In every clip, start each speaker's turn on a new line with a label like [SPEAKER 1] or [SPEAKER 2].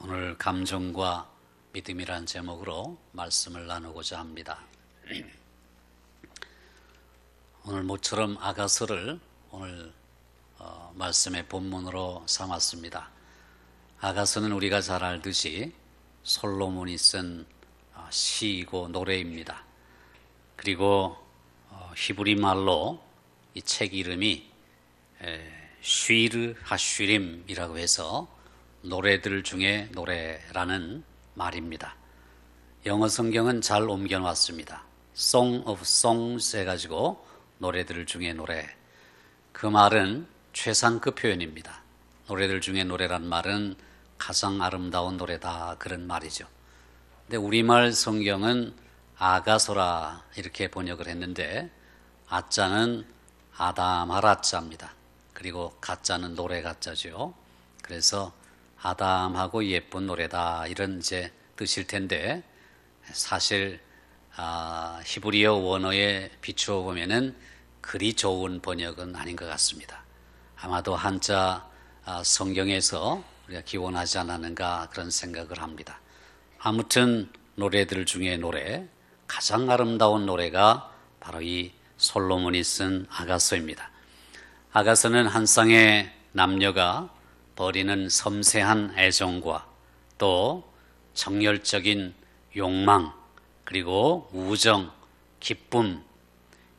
[SPEAKER 1] 오늘 감정과 믿음이란 제목으로 말씀을 나누고자 합니다. 오늘 모처럼 아가서를 오늘 말씀의 본문으로 삼았습니다. 아가서는 우리가 잘 알듯이 솔로몬이 쓴 시이고 노래입니다. 그리고 히브리 말로 이 책 이름이 쉬르 하쉬림이라고 해서 노래들 중에 노래라는 말입니다. 영어 성경은 잘 옮겨놨습니다. Song of Songs 해가지고 노래들 중에 노래. 그 말은 최상급 표현입니다. 노래들 중에 노래란 말은 가장 아름다운 노래다, 그런 말이죠. 근데 우리말 성경은 아가서라 이렇게 번역을 했는데, 아자는 아담하라자입니다. 그리고 가자는 노래 가자죠. 그래서 아담하고 예쁜 노래다, 이런 이제 뜻일 텐데, 사실 히브리어 원어에 비추어 보면은 그리 좋은 번역은 아닌 것 같습니다. 아마도 한자 성경에서 우리가 기원하지 않았는가 그런 생각을 합니다. 아무튼 노래들 중에 노래, 가장 아름다운 노래가 바로 이 솔로몬이 쓴 아가서입니다. 아가서는 한 쌍의 남녀가 버리는 섬세한 애정과 또 정열적인 욕망, 그리고 우정, 기쁨,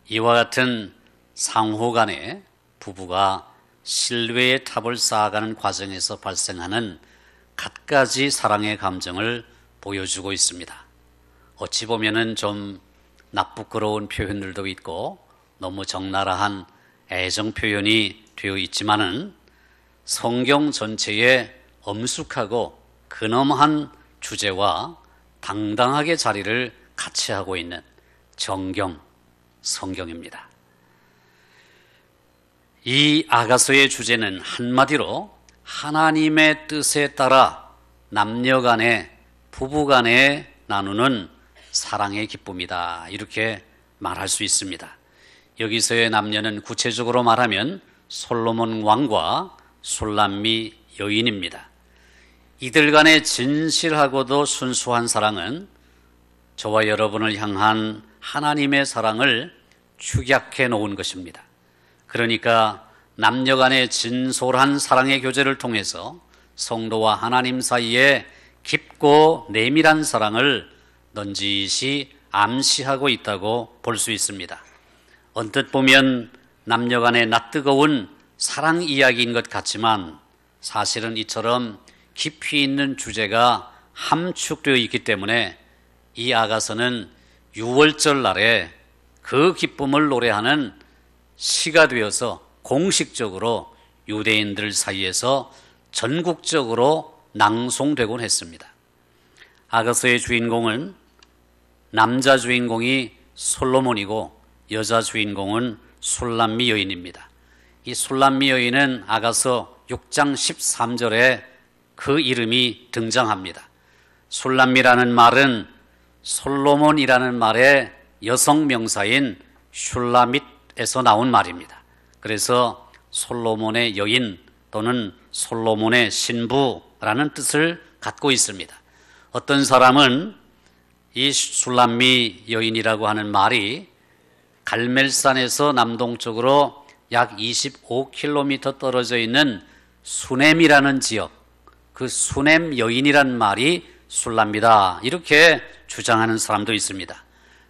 [SPEAKER 1] 이와 같은 상호 간에 부부가 신뢰의 탑을 쌓아가는 과정에서 발생하는 갖가지 사랑의 감정을 보여주고 있습니다. 어찌 보면은 좀 나쁘끄러운 표현들도 있고 너무 적나라한 애정 표현이 되어 있지만은 성경 전체에 엄숙하고 근엄한 주제와 당당하게 자리를 같이 하고 있는 정경, 성경입니다. 이 아가서의 주제는 한마디로 하나님의 뜻에 따라 남녀 간에, 부부 간에 나누는 사랑의 기쁨이다, 이렇게 말할 수 있습니다. 여기서의 남녀는 구체적으로 말하면 솔로몬 왕과 술람미 여인입니다. 이들 간의 진실하고도 순수한 사랑은 저와 여러분을 향한 하나님의 사랑을 축약해 놓은 것입니다. 그러니까 남녀 간의 진솔한 사랑의 교제를 통해서 성도와 하나님 사이에 깊고 내밀한 사랑을 넌지시 암시하고 있다고 볼 수 있습니다. 언뜻 보면 남녀 간의 낯뜨거운 사랑 이야기인 것 같지만 사실은 이처럼 깊이 있는 주제가 함축되어 있기 때문에 이 아가서는 유월절 날에 그 기쁨을 노래하는 시가 되어서 공식적으로 유대인들 사이에서 전국적으로 낭송되곤 했습니다. 아가서의 주인공은 남자 주인공이 솔로몬이고 여자 주인공은 술람미 여인입니다. 이 술람미 여인은 아가서 6장 13절에 그 이름이 등장합니다. 술람미라는 말은 솔로몬이라는 말의 여성 명사인 슐라밋에서 나온 말입니다. 그래서 솔로몬의 여인 또는 솔로몬의 신부라는 뜻을 갖고 있습니다. 어떤 사람은 이 술람미 여인이라고 하는 말이 갈멜산에서 남동쪽으로 약 25km 떨어져 있는 수넴이라는 지역, 그 수넴 여인이란 말이 술람미다, 이렇게 주장하는 사람도 있습니다.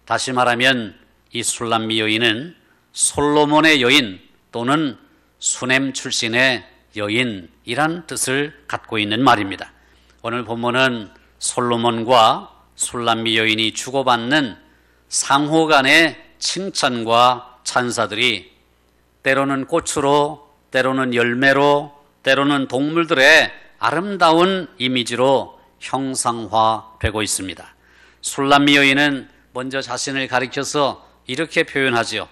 [SPEAKER 1] 다시 말하면 이 술람미 여인은 솔로몬의 여인 또는 수넴 출신의 여인이란 뜻을 갖고 있는 말입니다. 오늘 본문은 솔로몬과 술람미 여인이 주고받는 상호 간의 칭찬과 찬사들이 때로는 꽃으로, 때로는 열매로, 때로는 동물들의 아름다운 이미지로 형상화되고 있습니다. 술람미 여인은 먼저 자신을 가리켜서 이렇게 표현하지요.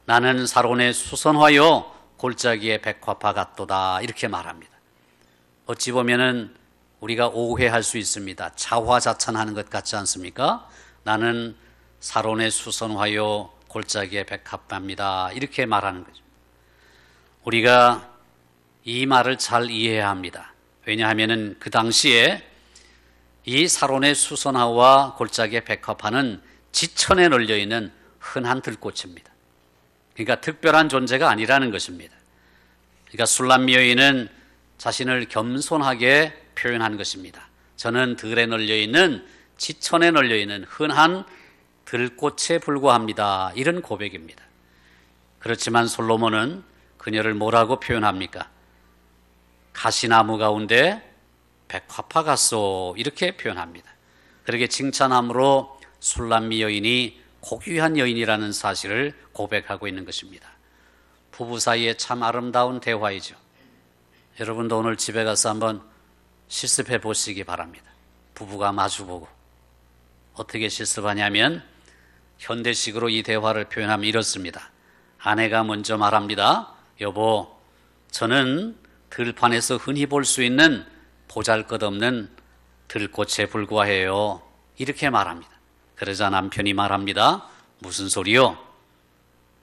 [SPEAKER 1] 나는 사론의 수선화요 골짜기의 백화파 같도다, 이렇게 말합니다. 어찌 보면은 우리가 오해할 수 있습니다. 자화자찬하는 것 같지 않습니까? 나는 사론의 수선화요 골짜기의 백합화입니다, 이렇게 말하는 거죠. 우리가 이 말을 잘 이해해야 합니다. 왜냐하면 그 당시에 이 사론의 수선화와 골짜기의 백합화는 지천에 널려있는 흔한 들꽃입니다. 그러니까 특별한 존재가 아니라는 것입니다. 그러니까 술람미 여인은 자신을 겸손하게 표현한 것입니다. 저는 들에 널려있는, 지천에 널려있는 흔한 들꽃에 불과합니다. 이런 고백입니다. 그렇지만 솔로몬은 그녀를 뭐라고 표현합니까? 가시나무 가운데 백합화 같소, 이렇게 표현합니다. 그렇게 칭찬함으로 술람미 여인이 고귀한 여인이라는 사실을 고백하고 있는 것입니다. 부부 사이에 참 아름다운 대화이죠. 여러분도 오늘 집에 가서 한번 실습해 보시기 바랍니다. 부부가 마주보고 어떻게 실습하냐면 현대식으로 이 대화를 표현하면 이렇습니다. 아내가 먼저 말합니다. 여보, 저는 들판에서 흔히 볼 수 있는 보잘것없는 들꽃에 불과해요. 이렇게 말합니다. 그러자 남편이 말합니다. 무슨 소리요?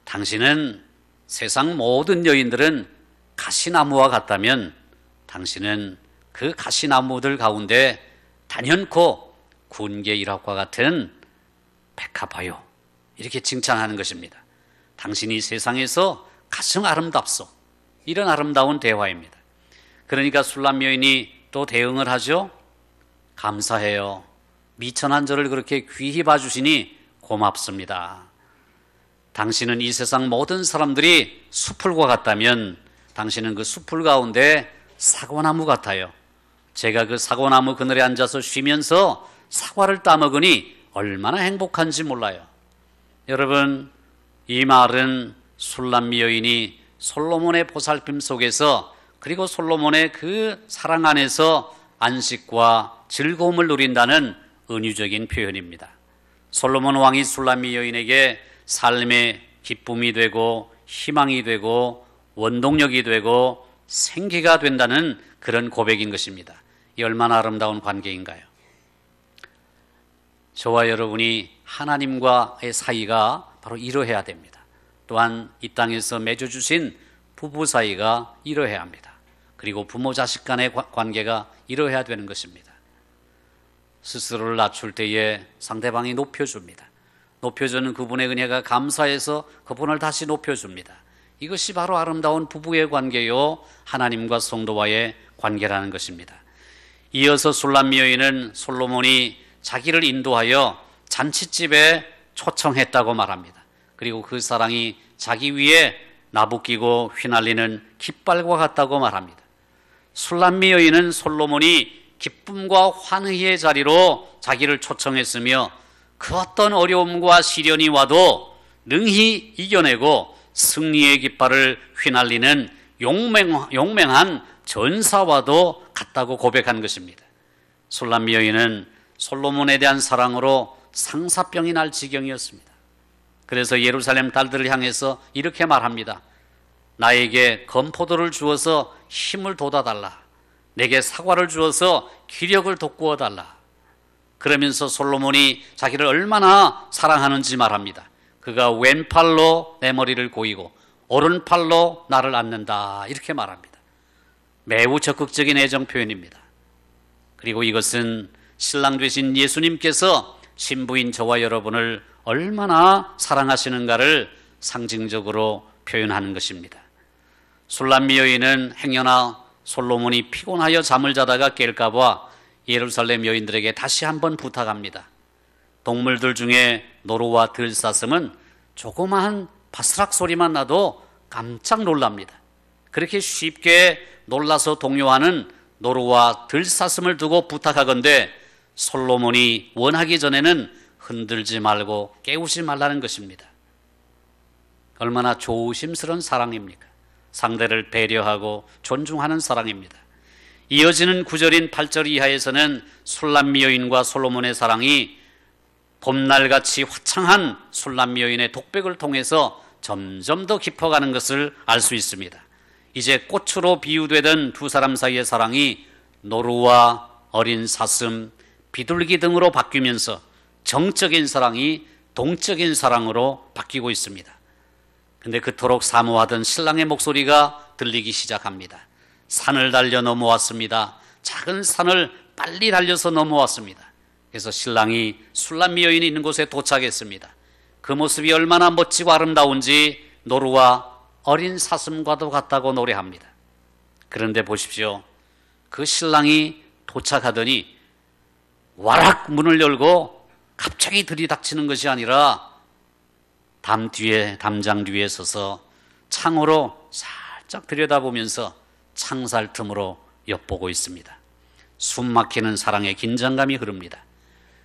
[SPEAKER 1] 당신은 세상 모든 여인들은 가시나무와 같다면 당신은 그 가시나무들 가운데 단연코 군계 일학과 같은 백합화요. 이렇게 칭찬하는 것입니다. 당신이 세상에서 가장 아름답소. 이런 아름다운 대화입니다. 그러니까 술람 여인이 또 대응을 하죠. 감사해요. 미천한 저를 그렇게 귀히 봐주시니 고맙습니다. 당신은 이 세상 모든 사람들이 수풀과 같다면 당신은 그 수풀 가운데 사과나무 같아요. 제가 그 사과나무 그늘에 앉아서 쉬면서 사과를 따먹으니 얼마나 행복한지 몰라요. 여러분, 이 말은 술람미 여인이 솔로몬의 보살핌 속에서 그리고 솔로몬의 그 사랑 안에서 안식과 즐거움을 누린다는 은유적인 표현입니다. 솔로몬 왕이 술람미 여인에게 삶의 기쁨이 되고 희망이 되고 원동력이 되고 생기가 된다는 그런 고백인 것입니다. 이 얼마나 아름다운 관계인가요? 저와 여러분이 하나님과의 사이가 바로 이러해야 됩니다. 또한 이 땅에서 맺어주신 부부 사이가 이러해야 합니다. 그리고 부모 자식 간의 관계가 이러해야 되는 것입니다. 스스로를 낮출 때에 상대방이 높여줍니다. 높여주는 그분의 은혜가 감사해서 그분을 다시 높여줍니다. 이것이 바로 아름다운 부부의 관계요 하나님과 성도와의 관계라는 것입니다. 이어서 술람미 여인은 솔로몬이 자기를 인도하여 잔칫집에 초청했다고 말합니다. 그리고 그 사랑이 자기 위에 나부끼고 휘날리는 깃발과 같다고 말합니다. 술람미 여인은 솔로몬이 기쁨과 환희의 자리로 자기를 초청했으며 그 어떤 어려움과 시련이 와도 능히 이겨내고 승리의 깃발을 휘날리는 용맹한 전사와도 같다고 고백한 것입니다. 술람미 여인은 솔로몬에 대한 사랑으로 상사병이 날 지경이었습니다. 그래서 예루살렘 딸들을 향해서 이렇게 말합니다. 나에게 건포도를 주어서 힘을 돋아달라. 내게 사과를 주어서 기력을 돋구어달라. 그러면서 솔로몬이 자기를 얼마나 사랑하는지 말합니다. 그가 왼팔로 내 머리를 고이고 오른팔로 나를 안는다. 이렇게 말합니다. 매우 적극적인 애정 표현입니다. 그리고 이것은 신랑 되신 예수님께서 신부인 저와 여러분을 얼마나 사랑하시는가를 상징적으로 표현하는 것입니다. 술람미 여인은 행여나 솔로몬이 피곤하여 잠을 자다가 깰까봐 예루살렘 여인들에게 다시 한번 부탁합니다. 동물들 중에 노루와 들사슴은 조그마한 바스락 소리만 나도 깜짝 놀랍니다. 그렇게 쉽게 놀라서 동요하는 노루와 들사슴을 두고 부탁하건대 솔로몬이 원하기 전에는 흔들지 말고 깨우지 말라는 것입니다. 얼마나 조심스러운 사랑입니까? 상대를 배려하고 존중하는 사랑입니다. 이어지는 9절인 8절 이하에서는 술람미 여인과 솔로몬의 사랑이 봄날같이 화창한 술람미 여인의 독백을 통해서 점점 더 깊어가는 것을 알 수 있습니다. 이제 꽃으로 비유되던 두 사람 사이의 사랑이 노루와 어린 사슴, 비둘기 등으로 바뀌면서 정적인 사랑이 동적인 사랑으로 바뀌고 있습니다. 근데 그토록 사모하던 신랑의 목소리가 들리기 시작합니다. 산을 달려 넘어왔습니다. 작은 산을 빨리 달려서 넘어왔습니다. 그래서 신랑이 술람미 여인이 있는 곳에 도착했습니다. 그 모습이 얼마나 멋지고 아름다운지 노루와 어린 사슴과도 같다고 노래합니다. 그런데 보십시오. 그 신랑이 도착하더니 와락 문을 열고 갑자기 들이닥치는 것이 아니라 담장 뒤에 서서 창으로 살짝 들여다보면서 창살 틈으로 엿보고 있습니다. 숨막히는 사랑의 긴장감이 흐릅니다.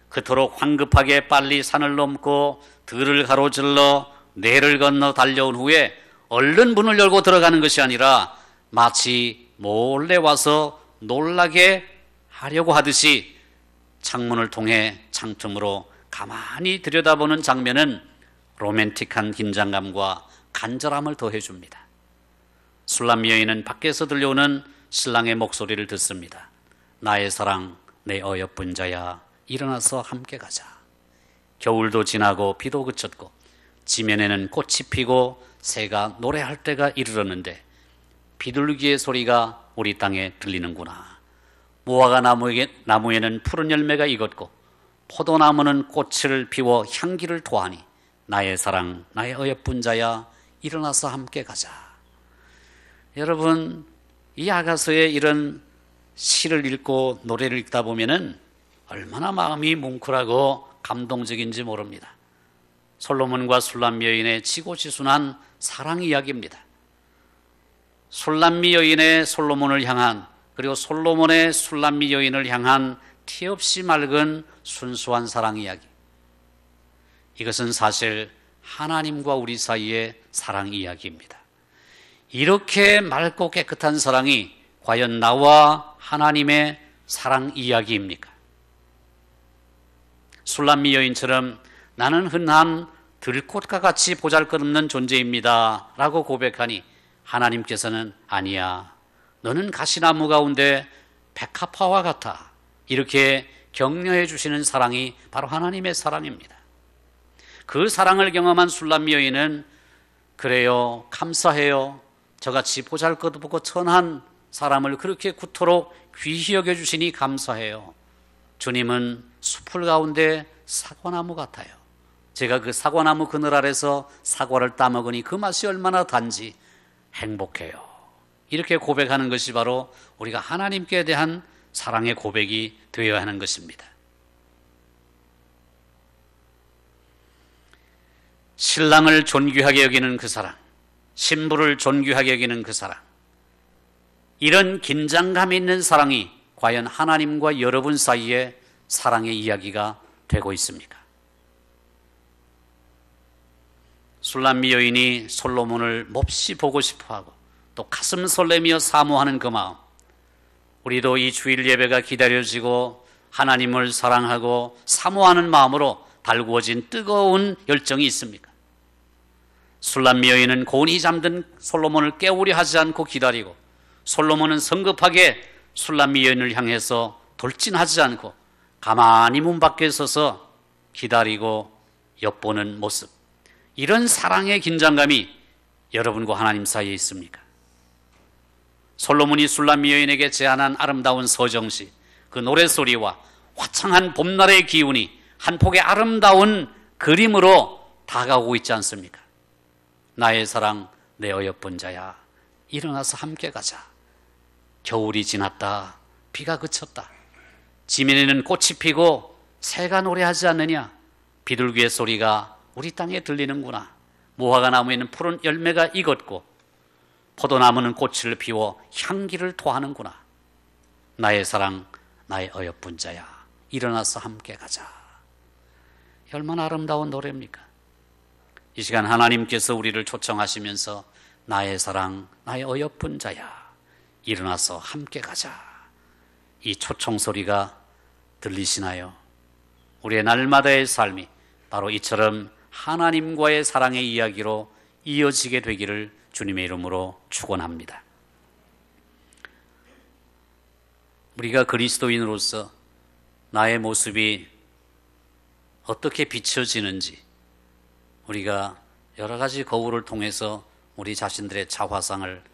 [SPEAKER 1] 그토록 황급하게 빨리 산을 넘고 들을 가로질러 내를 건너 달려온 후에 얼른 문을 열고 들어가는 것이 아니라 마치 몰래 와서 놀라게 하려고 하듯이 창문을 통해 창틈으로 가만히 들여다보는 장면은 로맨틱한 긴장감과 간절함을 더해줍니다. 술람미 여인은 밖에서 들려오는 신랑의 목소리를 듣습니다. 나의 사랑, 내 어여쁜 자야, 일어나서 함께 가자. 겨울도 지나고 비도 그쳤고 지면에는 꽃이 피고 새가 노래할 때가 이르렀는데 비둘기의 소리가 우리 땅에 들리는구나. 무화과 나무에는 푸른 열매가 익었고 포도나무는 꽃을 피워 향기를 토하니 나의 사랑, 나의 어여쁜 자야, 일어나서 함께 가자. 여러분, 이 아가서의 이런 시를 읽고 노래를 읽다 보면은 얼마나 마음이 뭉클하고 감동적인지 모릅니다. 솔로몬과 술람미 여인의 지고지순한 사랑 이야기입니다. 술람미 여인의 솔로몬을 향한, 그리고 솔로몬의 술람미 여인을 향한 티 없이 맑은 순수한 사랑 이야기. 이것은 사실 하나님과 우리 사이의 사랑 이야기입니다. 이렇게 맑고 깨끗한 사랑이 과연 나와 하나님의 사랑 이야기입니까? 술람미 여인처럼 나는 흔한 들꽃과 같이 보잘것없는 존재입니다 라고 고백하니 하나님께서는 아니야, 너는 가시나무 가운데 백합화와 같아, 이렇게 격려해 주시는 사랑이 바로 하나님의 사랑입니다. 그 사랑을 경험한 술람미 여인은 그래요, 감사해요, 저같이 보잘것없고 천한 사람을 그렇게 구토록 귀히 여겨주시니 감사해요. 주님은 숲을 가운데 사과나무 같아요. 제가 그 사과나무 그늘 아래서 사과를 따먹으니 그 맛이 얼마나 단지 행복해요. 이렇게 고백하는 것이 바로 우리가 하나님께 대한 사랑의 고백이 되어야 하는 것입니다. 신랑을 존귀하게 여기는 그 사랑, 신부를 존귀하게 여기는 그 사랑, 이런 긴장감 있는 사랑이 과연 하나님과 여러분 사이에 사랑의 이야기가 되고 있습니까? 술람미 여인이 솔로몬을 몹시 보고 싶어하고 또 가슴 설레며 사모하는 그 마음, 우리도 이 주일 예배가 기다려지고 하나님을 사랑하고 사모하는 마음으로 달구어진 뜨거운 열정이 있습니까? 술람미 여인은 곤히 잠든 솔로몬을 깨우려 하지 않고 기다리고, 솔로몬은 성급하게 술람미 여인을 향해서 돌진하지 않고 가만히 문 밖에 서서 기다리고 엿보는 모습, 이런 사랑의 긴장감이 여러분과 하나님 사이에 있습니까? 솔로몬이 술람미 여인에게 제안한 아름다운 서정시, 그 노래소리와 화창한 봄날의 기운이 한 폭의 아름다운 그림으로 다가오고 있지 않습니까? 나의 사랑, 내 어여쁜 자야, 일어나서 함께 가자. 겨울이 지났다, 비가 그쳤다, 지면에는 꽃이 피고 새가 노래하지 않느냐, 비둘기의 소리가 우리 땅에 들리는구나, 무화과 나무에는 푸른 열매가 익었고 포도나무는 꽃을 피워 향기를 토하는구나. 나의 사랑, 나의 어여쁜 자야, 일어나서 함께 가자. 얼마나 아름다운 노래입니까? 이 시간 하나님께서 우리를 초청하시면서 나의 사랑, 나의 어여쁜 자야, 일어나서 함께 가자. 이 초청 소리가 들리시나요? 우리의 날마다의 삶이 바로 이처럼 하나님과의 사랑의 이야기로 이어지게 되기를 주님의 이름으로 축원합니다. 우리가 그리스도인으로서 나의 모습이 어떻게 비춰지는지 우리가 여러 가지 거울을 통해서 우리 자신들의 자화상을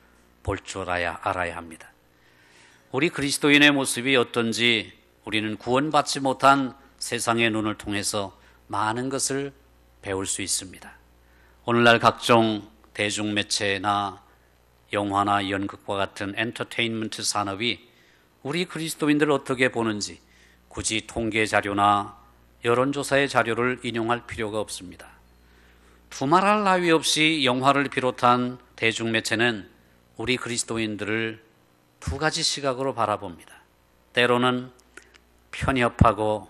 [SPEAKER 1] 볼 줄 알아야 합니다. 우리 그리스도인의 모습이 어떤지 우리는 구원받지 못한 세상의 눈을 통해서 많은 것을 배울 수 있습니다. 오늘날 각종 대중매체나 영화나 연극과 같은 엔터테인먼트 산업이 우리 그리스도인들을 어떻게 보는지 굳이 통계 자료나 여론조사의 자료를 인용할 필요가 없습니다. 두말할 나위 없이 영화를 비롯한 대중매체는 우리 그리스도인들을 두 가지 시각으로 바라봅니다. 때로는 편협하고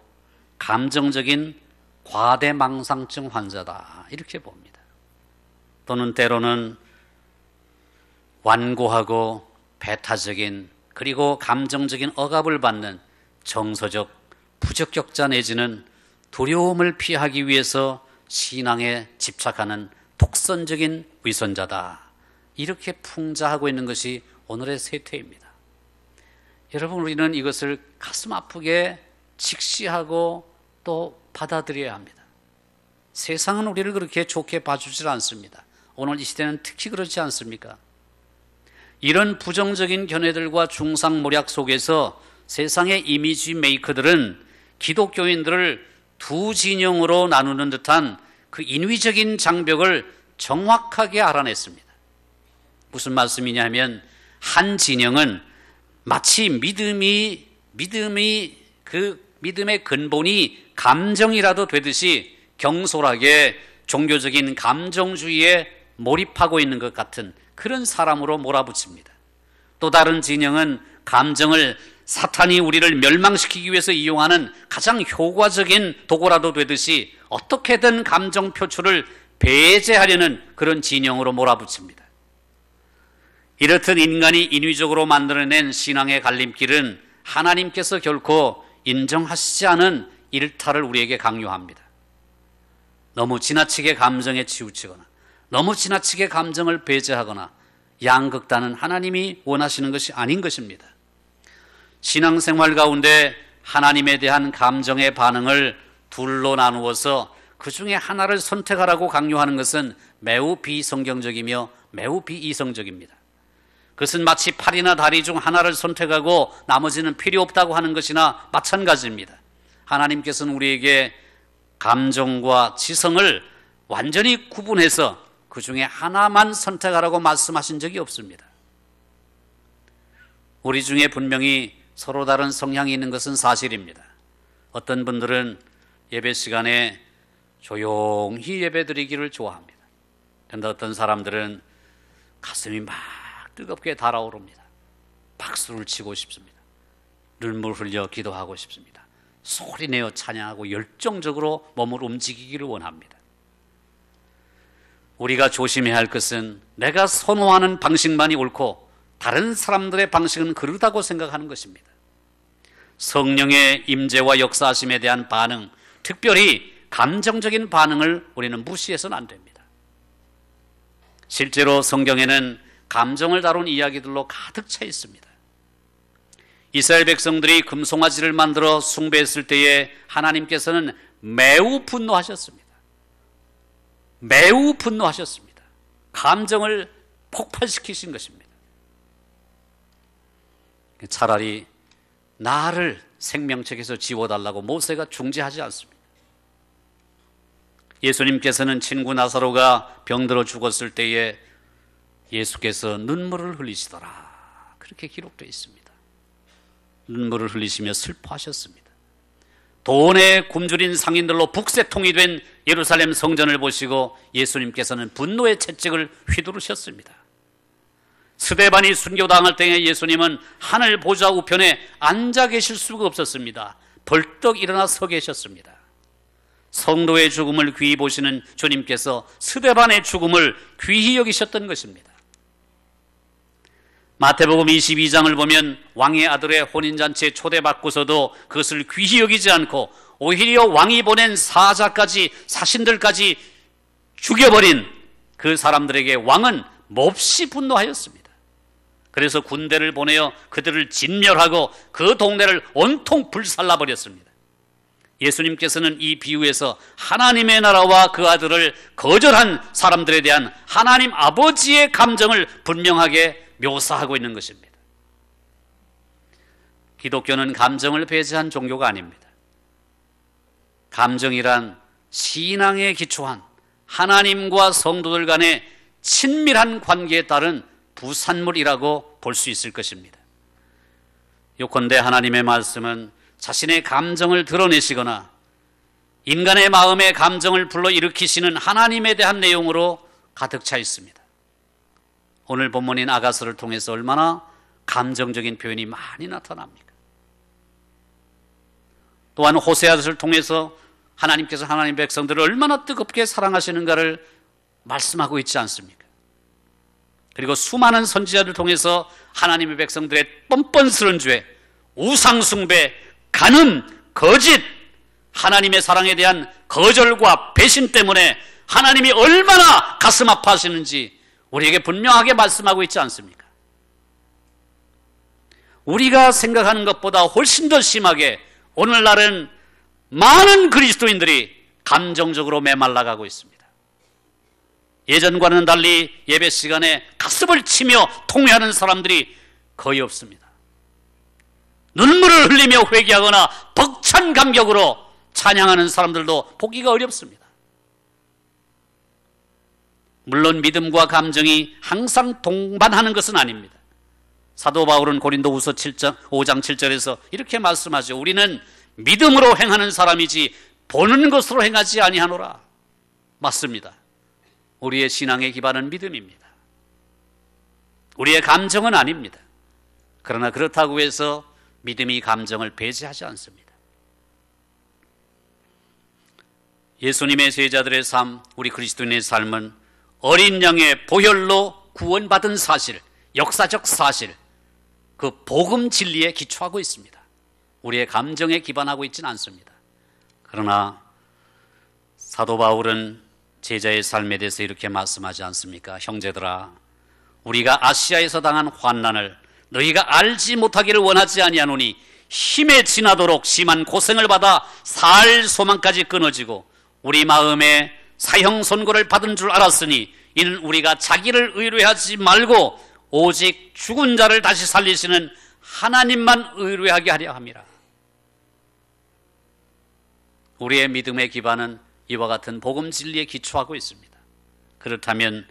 [SPEAKER 1] 감정적인 과대망상증 환자다 이렇게 봅니다. 또는 때로는 완고하고 배타적인 그리고 감정적인 억압을 받는 정서적 부적격자 내지는 두려움을 피하기 위해서 신앙에 집착하는 독선적인 위선자다 이렇게 풍자하고 있는 것이 오늘의 세태입니다. 여러분, 우리는 이것을 가슴 아프게 직시하고 또 받아들여야 합니다. 세상은 우리를 그렇게 좋게 봐주질 않습니다. 오늘 이 시대는 특히 그렇지 않습니까? 이런 부정적인 견해들과 중상모략 속에서 세상의 이미지 메이커들은 기독교인들을 두 진영으로 나누는 듯한 그 인위적인 장벽을 정확하게 알아냈습니다. 무슨 말씀이냐면 한 진영은 마치 믿음의 근본이 감정이라도 되듯이 경솔하게 종교적인 감정주의에 몰입하고 있는 것 같은 그런 사람으로 몰아붙입니다. 또 다른 진영은 감정을 사탄이 우리를 멸망시키기 위해서 이용하는 가장 효과적인 도구라도 되듯이 어떻게든 감정 표출을 배제하려는 그런 진영으로 몰아붙입니다. 이렇듯 인간이 인위적으로 만들어낸 신앙의 갈림길은 하나님께서 결코 인정하시지 않은 일탈을 우리에게 강요합니다. 너무 지나치게 감정에 치우치거나 너무 지나치게 감정을 배제하거나 양극단은 하나님이 원하시는 것이 아닌 것입니다. 신앙생활 가운데 하나님에 대한 감정의 반응을 둘로 나누어서 그 중에 하나를 선택하라고 강요하는 것은 매우 비성경적이며 매우 비이성적입니다. 그것은 마치 팔이나 다리 중 하나를 선택하고 나머지는 필요 없다고 하는 것이나 마찬가지입니다. 하나님께서는 우리에게 감정과 지성을 완전히 구분해서 그 중에 하나만 선택하라고 말씀하신 적이 없습니다. 우리 중에 분명히 서로 다른 성향이 있는 것은 사실입니다. 어떤 분들은 예배 시간에 조용히 예배드리기를 좋아합니다. 그런데 어떤 사람들은 가슴이 막 뜨겁게 달아오릅니다. 박수를 치고 싶습니다. 눈물 흘려 기도하고 싶습니다. 소리내어 찬양하고 열정적으로 몸을 움직이기를 원합니다. 우리가 조심해야 할 것은 내가 선호하는 방식만이 옳고 다른 사람들의 방식은 그르다고 생각하는 것입니다. 성령의 임재와 역사하심에 대한 반응, 특별히 감정적인 반응을 우리는 무시해서는 안 됩니다. 실제로 성경에는 감정을 다룬 이야기들로 가득 차 있습니다. 이스라엘 백성들이 금송아지를 만들어 숭배했을 때에 하나님께서는 매우 분노하셨습니다. 매우 분노하셨습니다. 감정을 폭발시키신 것입니다. 차라리 나를 생명책에서 지워달라고 모세가 중재하지 않습니다. 예수님께서는 친구 나사로가 병들어 죽었을 때에 예수께서 눈물을 흘리시더라 그렇게 기록되어 있습니다. 눈물을 흘리시며 슬퍼하셨습니다. 돈에 굶주린 상인들로 북새통이 된 예루살렘 성전을 보시고 예수님께서는 분노의 채찍을 휘두르셨습니다. 스데반이 순교당할 때에 예수님은 하늘 보좌 우편에 앉아 계실 수가 없었습니다. 벌떡 일어나 서 계셨습니다. 성도의 죽음을 귀히 보시는 주님께서 스데반의 죽음을 귀히 여기셨던 것입니다. 마태복음 22장을 보면 왕의 아들의 혼인잔치에 초대받고서도 그것을 귀히 여기지 않고 오히려 왕이 보낸 사자까지 사신들까지 죽여버린 그 사람들에게 왕은 몹시 분노하였습니다. 그래서 군대를 보내어 그들을 진멸하고 그 동네를 온통 불살라버렸습니다. 예수님께서는 이 비유에서 하나님의 나라와 그 아들을 거절한 사람들에 대한 하나님 아버지의 감정을 분명하게 묘사하고 있는 것입니다. 기독교는 감정을 배제한 종교가 아닙니다. 감정이란 신앙에 기초한 하나님과 성도들 간의 친밀한 관계에 따른 부산물이라고 볼 수 있을 것입니다. 요컨대 하나님의 말씀은 자신의 감정을 드러내시거나 인간의 마음의 감정을 불러일으키시는 하나님에 대한 내용으로 가득 차 있습니다. 오늘 본문인 아가서를 통해서 얼마나 감정적인 표현이 많이 나타납니까? 또한 호세아서를 통해서 하나님께서 하나님 백성들을 얼마나 뜨겁게 사랑하시는가를 말씀하고 있지 않습니까? 그리고 수많은 선지자를 통해서 하나님의 백성들의 뻔뻔스러운 죄, 우상숭배, 간음, 거짓, 하나님의 사랑에 대한 거절과 배신 때문에 하나님이 얼마나 가슴 아파하시는지 우리에게 분명하게 말씀하고 있지 않습니까? 우리가 생각하는 것보다 훨씬 더 심하게 오늘날은 많은 그리스도인들이 감정적으로 메말라가고 있습니다. 예전과는 달리 예배 시간에 가슴을 치며 통회하는 사람들이 거의 없습니다. 눈물을 흘리며 회개하거나 벅찬 감격으로 찬양하는 사람들도 보기가 어렵습니다. 물론 믿음과 감정이 항상 동반하는 것은 아닙니다. 사도 바울은 고린도후서 5장 7절에서 이렇게 말씀하죠. 우리는 믿음으로 행하는 사람이지 보는 것으로 행하지 아니하노라. 맞습니다. 우리의 신앙의 기반은 믿음입니다. 우리의 감정은 아닙니다. 그러나 그렇다고 해서 믿음이 감정을 배제하지 않습니다. 예수님의 제자들의 삶, 우리 그리스도인의 삶은 어린 양의 보혈로 구원받은 사실, 역사적 사실, 그 복음 진리에 기초하고 있습니다. 우리의 감정에 기반하고 있지는 않습니다. 그러나 사도 바울은 제자의 삶에 대해서 이렇게 말씀하지 않습니까? 형제들아, 우리가 아시아에서 당한 환난을 너희가 알지 못하기를 원하지 아니하노니 힘에 지나도록 심한 고생을 받아 살 소망까지 끊어지고 우리 마음에 사형 선고를 받은 줄 알았으니 이는 우리가 자기를 의뢰하지 말고 오직 죽은 자를 다시 살리시는 하나님만 의뢰하게 하려 함이라. 우리의 믿음의 기반은 이와 같은 복음 진리에 기초하고 있습니다. 그렇다면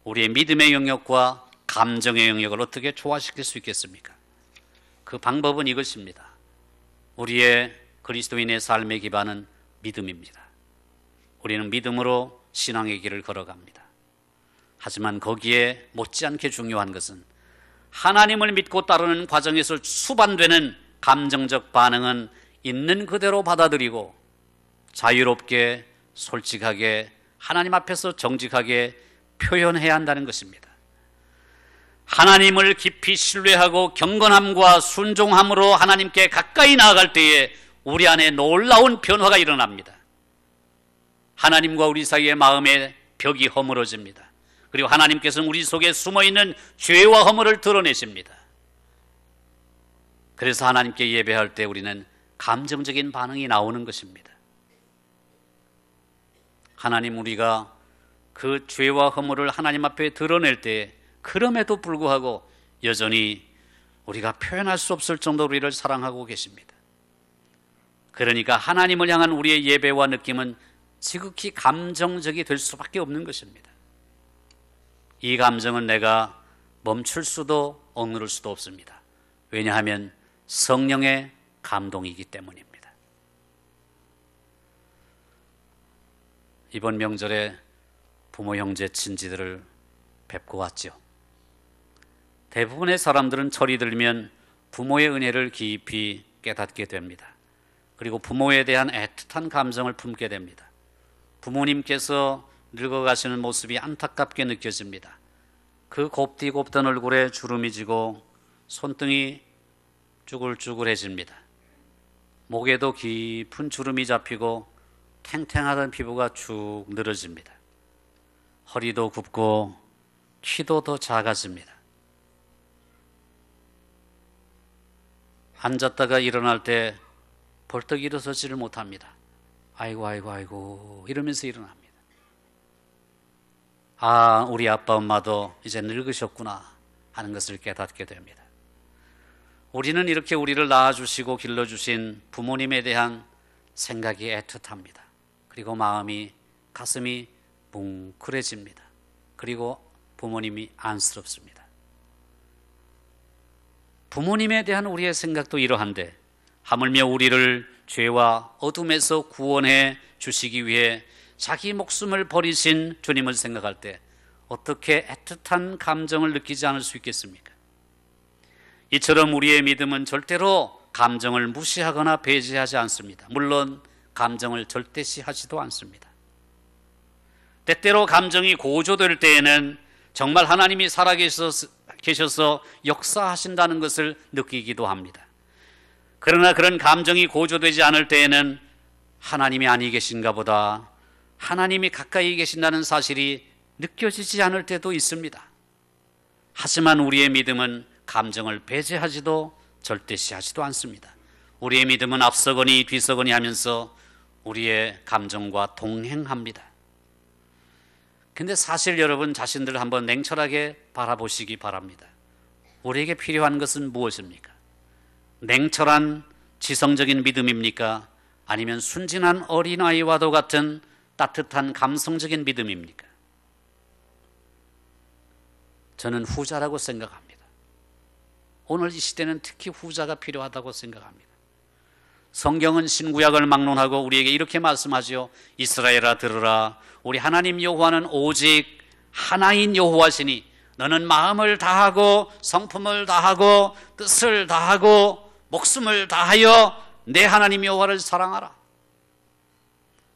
[SPEAKER 1] 우리의 믿음의 영역과 감정의 영역을 어떻게 조화시킬 수 있겠습니까? 그 방법은 이것입니다. 우리의 그리스도인의 삶의 기반은 믿음입니다. 우리는 믿음으로 신앙의 길을 걸어갑니다. 하지만 거기에 못지않게 중요한 것은 하나님을 믿고 따르는 과정에서 수반되는 감정적 반응은 있는 그대로 받아들이고 자유롭게 솔직하게 하나님 앞에서 정직하게 표현해야 한다는 것입니다. 하나님을 깊이 신뢰하고 경건함과 순종함으로 하나님께 가까이 나아갈 때에 우리 안에 놀라운 변화가 일어납니다. 하나님과 우리 사이의 마음의 벽이 허물어집니다. 그리고 하나님께서는 우리 속에 숨어있는 죄와 허물을 드러내십니다. 그래서 하나님께 예배할 때 우리는 감정적인 반응이 나오는 것입니다. 하나님, 우리가 그 죄와 허물을 하나님 앞에 드러낼 때 그럼에도 불구하고 여전히 우리가 표현할 수 없을 정도로 우리를 사랑하고 계십니다. 그러니까 하나님을 향한 우리의 예배와 느낌은 지극히 감정적이 될 수밖에 없는 것입니다. 이 감정은 내가 멈출 수도 억누를 수도 없습니다. 왜냐하면 성령의 감동이기 때문입니다. 이번 명절에 부모, 형제, 친지들을 뵙고 왔죠. 대부분의 사람들은 철이 들면 부모의 은혜를 깊이 깨닫게 됩니다. 그리고 부모에 대한 애틋한 감정을 품게 됩니다. 부모님께서 늙어가시는 모습이 안타깝게 느껴집니다. 그 곱디곱던 얼굴에 주름이 지고 손등이 쭈글쭈글해집니다. 목에도 깊은 주름이 잡히고 탱탱하던 피부가 쭉 늘어집니다. 허리도 굽고 키도 더 작아집니다. 앉았다가 일어날 때 벌떡 일어서지를 못합니다. 아이고 아이고 아이고 이러면서 일어납니다. 아, 우리 아빠 엄마도 이제 늙으셨구나 하는 것을 깨닫게 됩니다. 우리는 이렇게 우리를 낳아주시고 길러주신 부모님에 대한 생각이 애틋합니다. 그리고 마음이, 가슴이 뭉클해집니다. 그리고 부모님이 안쓰럽습니다. 부모님에 대한 우리의 생각도 이러한데 하물며 우리를 죄와 어둠에서 구원해 주시기 위해 자기 목숨을 버리신 주님을 생각할 때 어떻게 애틋한 감정을 느끼지 않을 수 있겠습니까? 이처럼 우리의 믿음은 절대로 감정을 무시하거나 배제하지 않습니다. 물론 감정을 절대시하지도 않습니다. 때때로 감정이 고조될 때에는 정말 하나님이 살아계셔서 역사하신다는 것을 느끼기도 합니다. 그러나 그런 감정이 고조되지 않을 때에는 하나님이 아니 계신가 보다, 하나님이 가까이 계신다는 사실이 느껴지지 않을 때도 있습니다. 하지만 우리의 믿음은 감정을 배제하지도 절대시하지도 않습니다. 우리의 믿음은 앞서거니 뒤서거니 하면서 우리의 감정과 동행합니다. 근데 사실 여러분 자신들 한번 냉철하게 바라보시기 바랍니다. 우리에게 필요한 것은 무엇입니까? 냉철한 지성적인 믿음입니까? 아니면 순진한 어린아이와도 같은 따뜻한 감성적인 믿음입니까? 저는 후자라고 생각합니다. 오늘 이 시대는 특히 후자가 필요하다고 생각합니다. 성경은 신구약을 막론하고 우리에게 이렇게 말씀하죠. 이스라엘아 들으라. 우리 하나님 여호와는 오직 하나인 여호와시니 너는 마음을 다하고 성품을 다하고 뜻을 다하고 목숨을 다하여 내 하나님 여호와를 사랑하라.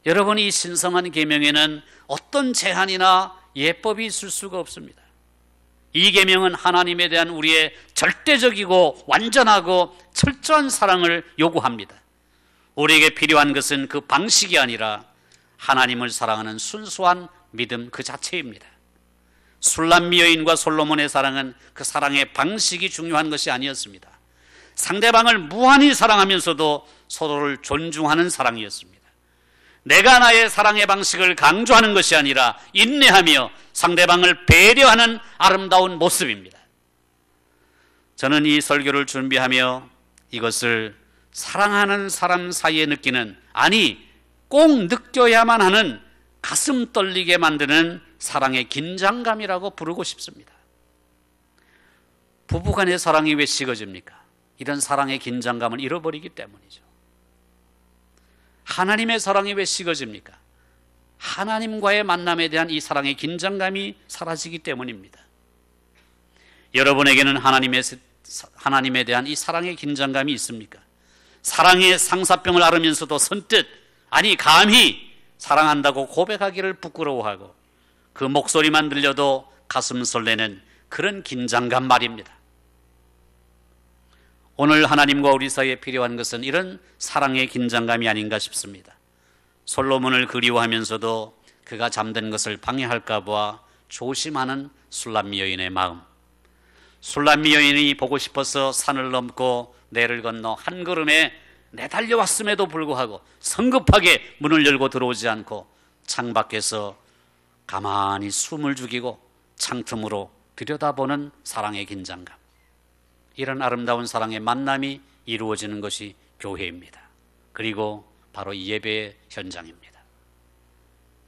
[SPEAKER 1] 여러분, 이 신성한 계명에는 어떤 제한이나 예법이 있을 수가 없습니다. 이 계명은 하나님에 대한 우리의 절대적이고 완전하고 철저한 사랑을 요구합니다. 우리에게 필요한 것은 그 방식이 아니라 하나님을 사랑하는 순수한 믿음 그 자체입니다. 술람미 여인과 솔로몬의 사랑은 그 사랑의 방식이 중요한 것이 아니었습니다. 상대방을 무한히 사랑하면서도 서로를 존중하는 사랑이었습니다. 내가 나의 사랑의 방식을 강조하는 것이 아니라 인내하며 상대방을 배려하는 아름다운 모습입니다. 저는 이 설교를 준비하며 이것을 사랑하는 사람 사이에 느끼는, 아니 꼭 느껴야만 하는 가슴 떨리게 만드는 사랑의 긴장감이라고 부르고 싶습니다. 부부간의 사랑이 왜 식어집니까? 이런 사랑의 긴장감을 잃어버리기 때문이죠. 하나님의 사랑이 왜 식어집니까? 하나님과의 만남에 대한 이 사랑의 긴장감이 사라지기 때문입니다. 여러분에게는 하나님에 대한 이 사랑의 긴장감이 있습니까? 사랑의 상사병을 앓으면서도 선뜻, 아니 감히 사랑한다고 고백하기를 부끄러워하고 그 목소리만 들려도 가슴 설레는 그런 긴장감 말입니다. 오늘 하나님과 우리 사이에 필요한 것은 이런 사랑의 긴장감이 아닌가 싶습니다. 솔로몬을 그리워하면서도 그가 잠든 것을 방해할까 봐 조심하는 술람미 여인의 마음. 술람미 여인이 보고 싶어서 산을 넘고 내를 건너 한 걸음에 내달려왔음에도 불구하고 성급하게 문을 열고 들어오지 않고 창밖에서 가만히 숨을 죽이고 창틈으로 들여다보는 사랑의 긴장감. 이런 아름다운 사랑의 만남이 이루어지는 것이 교회입니다. 그리고 바로 예배의 현장입니다.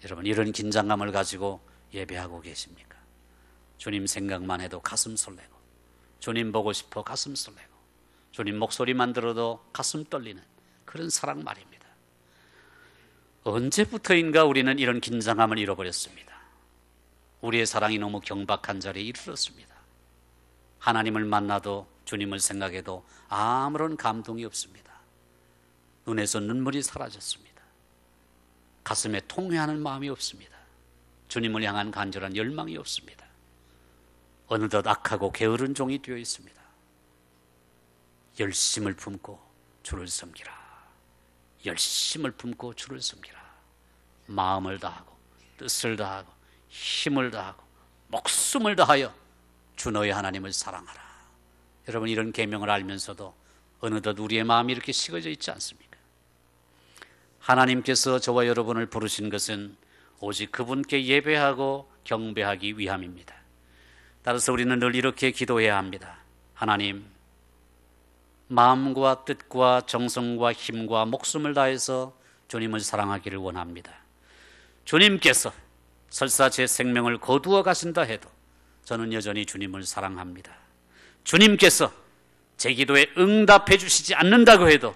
[SPEAKER 1] 여러분, 이런 긴장감을 가지고 예배하고 계십니까? 주님 생각만 해도 가슴 설레고, 주님 보고 싶어 가슴 설레고, 주님 목소리만 들어도 가슴 떨리는 그런 사랑 말입니다. 언제부터인가 우리는 이런 긴장감을 잃어버렸습니다. 우리의 사랑이 너무 경박한 자리에 이르렀습니다. 하나님을 만나도 주님을 생각해도 아무런 감동이 없습니다. 눈에서 눈물이 사라졌습니다. 가슴에 통회하는 마음이 없습니다. 주님을 향한 간절한 열망이 없습니다. 어느덧 악하고 게으른 종이 되어 있습니다. 열심을 품고 주를 섬기라. 열심을 품고 주를 섬기라. 마음을 다하고 뜻을 다하고 힘을 다하고 목숨을 다하여 주 너의 하나님을 사랑하라. 여러분, 이런 계명을 알면서도 어느덧 우리의 마음이 이렇게 식어져 있지 않습니까? 하나님께서 저와 여러분을 부르신 것은 오직 그분께 예배하고 경배하기 위함입니다. 따라서 우리는 늘 이렇게 기도해야 합니다. 하나님, 마음과 뜻과 정성과 힘과 목숨을 다해서 주님을 사랑하기를 원합니다. 주님께서 설사 제 생명을 거두어 가신다 해도 저는 여전히 주님을 사랑합니다. 주님께서 제 기도에 응답해 주시지 않는다고 해도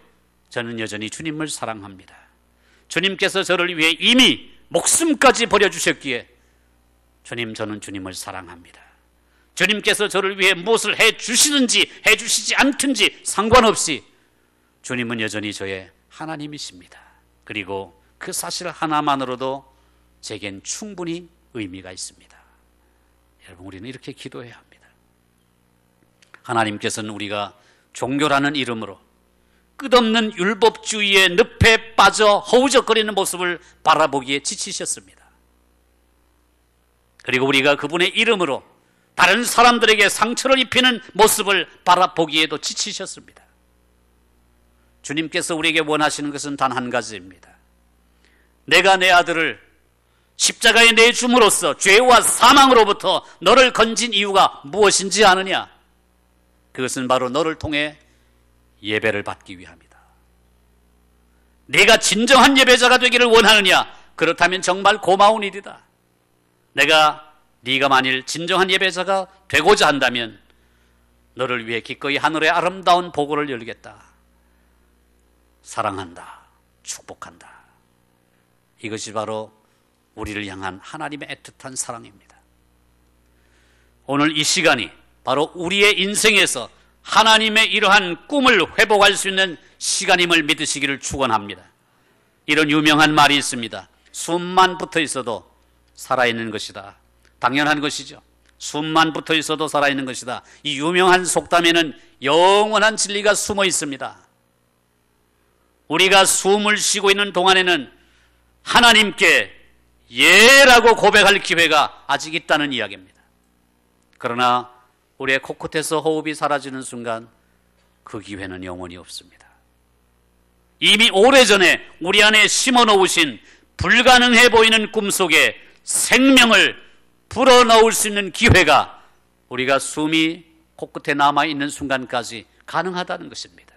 [SPEAKER 1] 저는 여전히 주님을 사랑합니다. 주님께서 저를 위해 이미 목숨까지 버려주셨기에 주님, 저는 주님을 사랑합니다. 주님께서 저를 위해 무엇을 해주시는지 해주시지 않든지 상관없이 주님은 여전히 저의 하나님이십니다. 그리고 그 사실 하나만으로도 제겐 충분히 의미가 있습니다. 여러분, 우리는 이렇게 기도해야 합니다. 하나님께서는 우리가 종교라는 이름으로 끝없는 율법주의의 늪에 빠져 허우적거리는 모습을 바라보기에 지치셨습니다. 그리고 우리가 그분의 이름으로 다른 사람들에게 상처를 입히는 모습을 바라보기에도 지치셨습니다. 주님께서 우리에게 원하시는 것은 단 한 가지입니다. 내가 내 아들을 십자가에 내줌으로써 죄와 사망으로부터 너를 건진 이유가 무엇인지 아느냐? 그것은 바로 너를 통해 예배를 받기 위함이다. 네가 진정한 예배자가 되기를 원하느냐? 그렇다면 정말 고마운 일이다. 네가 만일 진정한 예배자가 되고자 한다면 너를 위해 기꺼이 하늘의 아름다운 보고를 열겠다. 사랑한다. 축복한다. 이것이 바로 우리를 향한 하나님의 애틋한 사랑입니다. 오늘 이 시간이 바로 우리의 인생에서 하나님의 이러한 꿈을 회복할 수 있는 시간임을 믿으시기를 축원합니다. 이런 유명한 말이 있습니다. 숨만 붙어 있어도 살아있는 것이다. 당연한 것이죠. 숨만 붙어 있어도 살아있는 것이다. 이 유명한 속담에는 영원한 진리가 숨어 있습니다. 우리가 숨을 쉬고 있는 동안에는 하나님께 예라고 고백할 기회가 아직 있다는 이야기입니다. 그러나 우리의 코끝에서 호흡이 사라지는 순간 그 기회는 영원히 없습니다. 이미 오래전에 우리 안에 심어놓으신 불가능해 보이는 꿈속에 생명을 불어넣을 수 있는 기회가 우리가 숨이 코끝에 남아있는 순간까지 가능하다는 것입니다.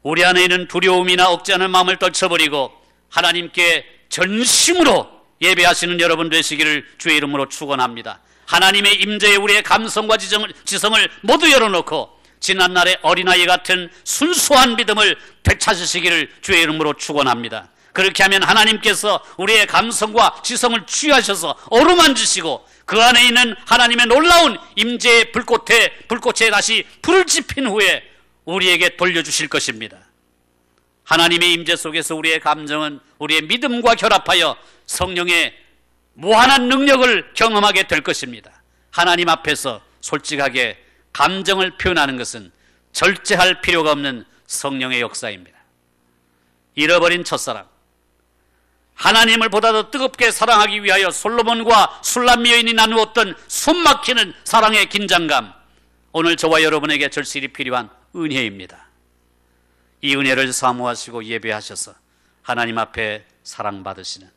[SPEAKER 1] 우리 안에 있는 두려움이나 억제하는 마음을 떨쳐버리고 하나님께 전심으로 예배하시는 여러분 되시기를 주의 이름으로 축원합니다. 하나님의 임재에 우리의 감성과 지성을 모두 열어놓고 지난날의 어린아이 같은 순수한 믿음을 되찾으시기를 주의 이름으로 축원합니다. 그렇게 하면 하나님께서 우리의 감성과 지성을 취하셔서 어루만지시고 그 안에 있는 하나님의 놀라운 임재의 불꽃에 다시 불을 지핀 후에 우리에게 돌려주실 것입니다. 하나님의 임재 속에서 우리의 감정은 우리의 믿음과 결합하여 성령의 무한한 능력을 경험하게 될 것입니다. 하나님 앞에서 솔직하게 감정을 표현하는 것은 절제할 필요가 없는 성령의 역사입니다. 잃어버린 첫사랑, 하나님을 보다 더 뜨겁게 사랑하기 위하여 솔로몬과 술람 여인이 나누었던 숨막히는 사랑의 긴장감, 오늘 저와 여러분에게 절실히 필요한 은혜입니다. 이 은혜를 사모하시고 예배하셔서 하나님 앞에 사랑받으시는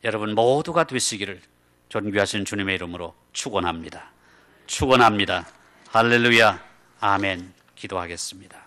[SPEAKER 1] 여러분 모두가 되시기를 존귀하신 주님의 이름으로 축원합니다. 축원합니다. 할렐루야. 아멘. 기도하겠습니다.